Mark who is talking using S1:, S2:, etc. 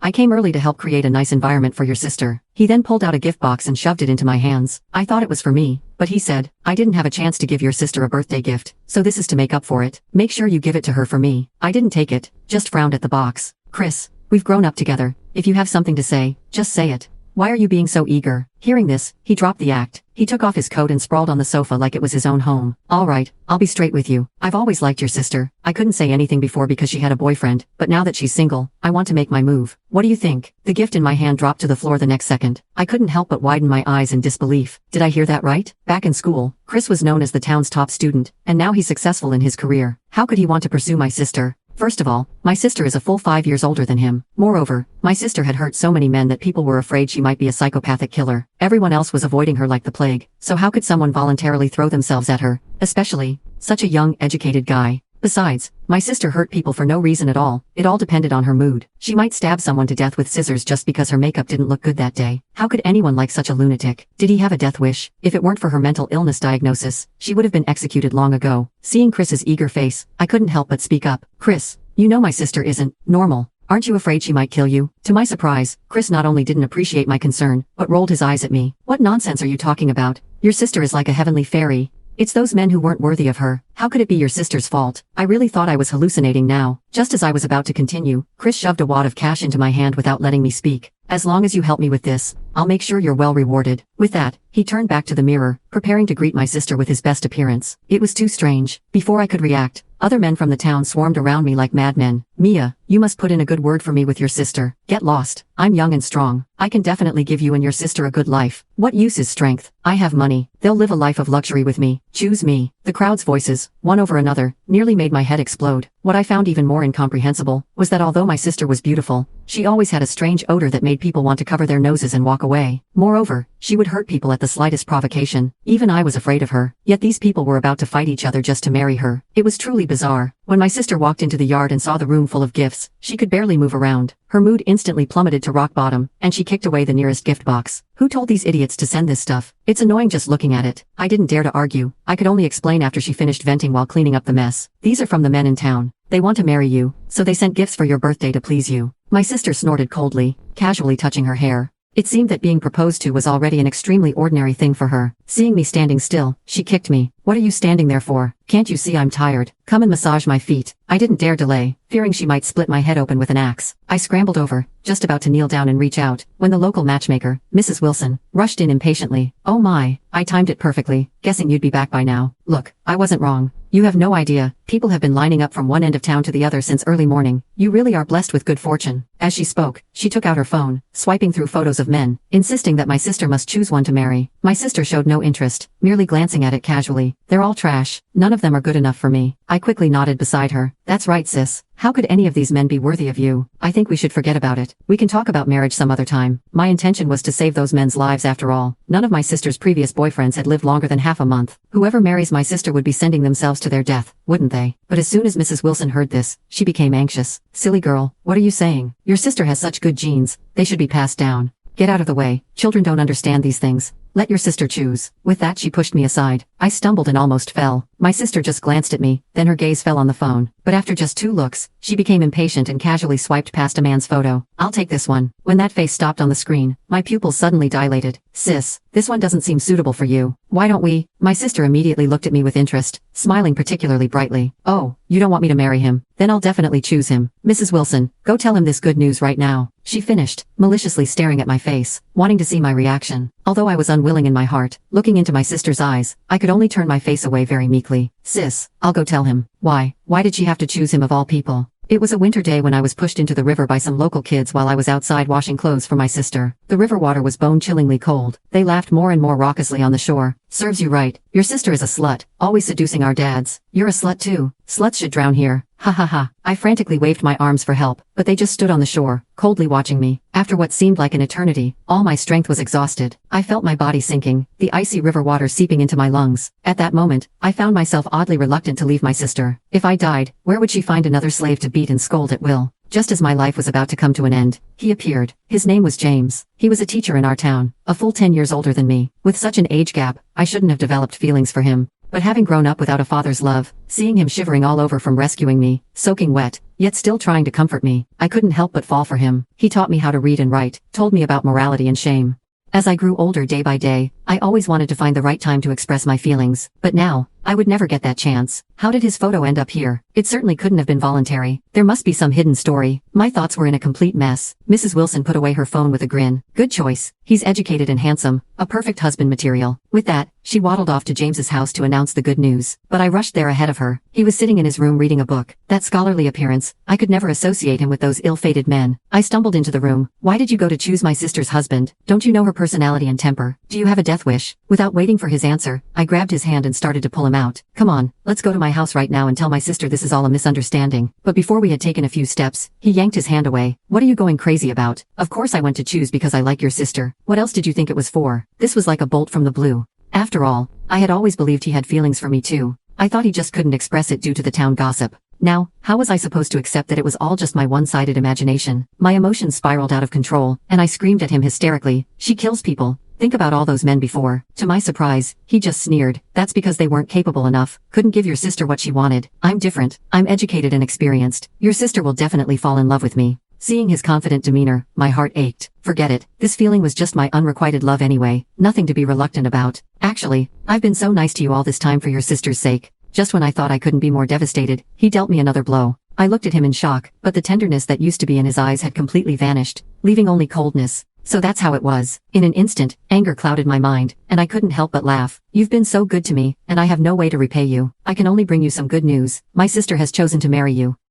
S1: I came early to help create a nice environment for your sister. He then pulled out a gift box and shoved it into my hands. I thought it was for me, but he said, I didn't have a chance to give your sister a birthday gift, so this is to make up for it. Make sure you give it to her for me. I didn't take it, just frowned at the box. Chris, we've grown up together. If you have something to say, just say it. Why are you being so eager? Hearing this, he dropped the act. He took off his coat and sprawled on the sofa like it was his own home. All right, I'll be straight with you. I've always liked your sister. I couldn't say anything before because she had a boyfriend, but now that she's single, I want to make my move. What do you think? The gift in my hand dropped to the floor the next second. I couldn't help but widen my eyes in disbelief. Did I hear that right? Back in school, Chris was known as the town's top student, and now he's successful in his career. How could he want to pursue my sister? First of all, my sister is a full 5 years older than him. Moreover, my sister had hurt so many men that people were afraid she might be a psychopathic killer. Everyone else was avoiding her like the plague, so how could someone voluntarily throw themselves at her? Especially, such a young, educated guy. Besides, my sister hurt people for no reason at all. It all depended on her mood. She might stab someone to death with scissors just because her makeup didn't look good that day. How could anyone like such a lunatic? Did he have a death wish? If it weren't for her mental illness diagnosis, she would have been executed long ago. Seeing Chris's eager face, I couldn't help but speak up. Chris, you know my sister isn't normal. Aren't you afraid she might kill you? To my surprise, Chris not only didn't appreciate my concern, but rolled his eyes at me. What nonsense are you talking about? Your sister is like a heavenly fairy. It's those men who weren't worthy of her. How could it be your sister's fault? I really thought I was hallucinating now. Just as I was about to continue, Chris shoved a wad of cash into my hand without letting me speak. As long as you help me with this, I'll make sure you're well rewarded. With that, he turned back to the mirror, preparing to greet my sister with his best appearance. It was too strange. Before I could react, other men from the town swarmed around me like madmen. Mia, you must put in a good word for me with your sister. Get lost. I'm young and strong. I can definitely give you and your sister a good life. What use is strength? I have money. They'll live a life of luxury with me. Choose me. The crowd's voices, one over another, nearly made my head explode. What I found even more incomprehensible was that although my sister was beautiful, she always had a strange odor that made people want to cover their noses and walk away. Moreover, she would hurt people at the slightest provocation. Even I was afraid of her. Yet these people were about to fight each other just to marry her. It was truly bizarre. When my sister walked into the yard and saw the room full of gifts, she could barely move around. Her mood instantly plummeted to rock bottom, and she kicked away the nearest gift box. Who told these idiots to send this stuff? It's annoying just looking at it. I didn't dare to argue. I could only explain after she finished venting while cleaning up the mess. These are from the men in town. They want to marry you, so they sent gifts for your birthday to please you. My sister snorted coldly, casually touching her hair. It seemed that being proposed to was already an extremely ordinary thing for her. Seeing me standing still, she kicked me. What are you standing there for? Can't you see I'm tired? Come and massage my feet. I didn't dare delay, fearing she might split my head open with an axe. I scrambled over, just about to kneel down and reach out, when the local matchmaker, Mrs. Wilson, rushed in impatiently. Oh my, I timed it perfectly, guessing you'd be back by now. Look, I wasn't wrong. You have no idea. People have been lining up from one end of town to the other since early morning. You really are blessed with good fortune. As she spoke, she took out her phone, swiping through photos of men, insisting that my sister must choose one to marry. My sister showed no interest, merely glancing at it casually. They're all trash. None of them are good enough for me. I quickly nodded beside her. That's right, sis. How could any of these men be worthy of you? I think we should forget about it. We can talk about marriage some other time. My intention was to save those men's lives after all. None of my sister's previous boyfriends had lived longer than half a month. Whoever marries my sister would be sending themselves to their death, wouldn't they? But as soon as Mrs. Wilson heard this, she became anxious. Silly girl, what are you saying? Your sister has such good genes. They should be passed down. Get out of the way. Children don't understand these things. Let your sister choose. With that she pushed me aside. I stumbled and almost fell. My sister just glanced at me, then her gaze fell on the phone. But after just 2 looks, she became impatient and casually swiped past a man's photo. I'll take this one. When that face stopped on the screen, my pupils suddenly dilated. Sis, this one doesn't seem suitable for you. Why don't we? My sister immediately looked at me with interest, smiling particularly brightly. Oh, you don't want me to marry him? Then I'll definitely choose him. Mrs. Wilson, go tell him this good news right now. She finished, maliciously staring at my face, wanting to see my reaction. Although I was unwilling in my heart, looking into my sister's eyes, I could only turn my face away very meekly. Sis, I'll go tell him. Why? Why did she have to choose him of all people? It was a winter day when I was pushed into the river by some local kids while I was outside washing clothes for my sister. The river water was bone-chillingly cold. They laughed more and more raucously on the shore. Serves you right. Your sister is a slut, always seducing our dads. You're a slut too. Sluts should drown here. Ha ha ha. I frantically waved my arms for help, but they just stood on the shore, coldly watching me. After what seemed like an eternity, all my strength was exhausted. I felt my body sinking, the icy river water seeping into my lungs. At that moment, I found myself oddly reluctant to leave my sister. If I died, where would she find another slave to beat and scold at will? Just as my life was about to come to an end, he appeared. His name was James. He was a teacher in our town, a full 10 years older than me. With such an age gap, I shouldn't have developed feelings for him. But having grown up without a father's love, seeing him shivering all over from rescuing me, soaking wet, yet still trying to comfort me. I couldn't help but fall for him. He taught me how to read and write, told me about morality and shame. As I grew older day by day, I always wanted to find the right time to express my feelings, but now, I would never get that chance. How did his photo end up here? It certainly couldn't have been voluntary. There must be some hidden story. My thoughts were in a complete mess. Mrs. Wilson put away her phone with a grin. Good choice. He's educated and handsome, a perfect husband material. With that, she waddled off to James's house to announce the good news. But I rushed there ahead of her. He was sitting in his room reading a book. That scholarly appearance, I could never associate him with those ill-fated men. I stumbled into the room. Why did you go to choose my sister's husband? Don't you know her personality and temper? Do you have a death wish? Without waiting for his answer, I grabbed his hand and started to pull him out. Come on, let's go to my house right now and tell my sister this is all a misunderstanding. But before we had taken a few steps, he yanked his hand away. What are you going crazy about? Of course I went to choose because I like your sister. What else did you think it was for? This was like a bolt from the blue. After all, I had always believed he had feelings for me too. I thought he just couldn't express it due to the town gossip. Now, how was I supposed to accept that it was all just my one-sided imagination? My emotions spiraled out of control, and I screamed at him hysterically. She kills people. Think about all those men before. To my surprise, he just sneered. That's because they weren't capable enough, couldn't give your sister what she wanted. I'm different. I'm educated and experienced. Your sister will definitely fall in love with me. Seeing his confident demeanor, my heart ached. Forget it. This feeling was just my unrequited love anyway. Nothing to be reluctant about. Actually, I've been so nice to you all this time for your sister's sake. Just when I thought I couldn't be more devastated, he dealt me another blow. I looked at him in shock, but the tenderness that used to be in his eyes had completely vanished, leaving only coldness. So that's how it was. In an instant, anger clouded my mind, and I couldn't help but laugh. You've been so good to me, and I have no way to repay you. I can only bring you some good news. My sister has chosen to marry you.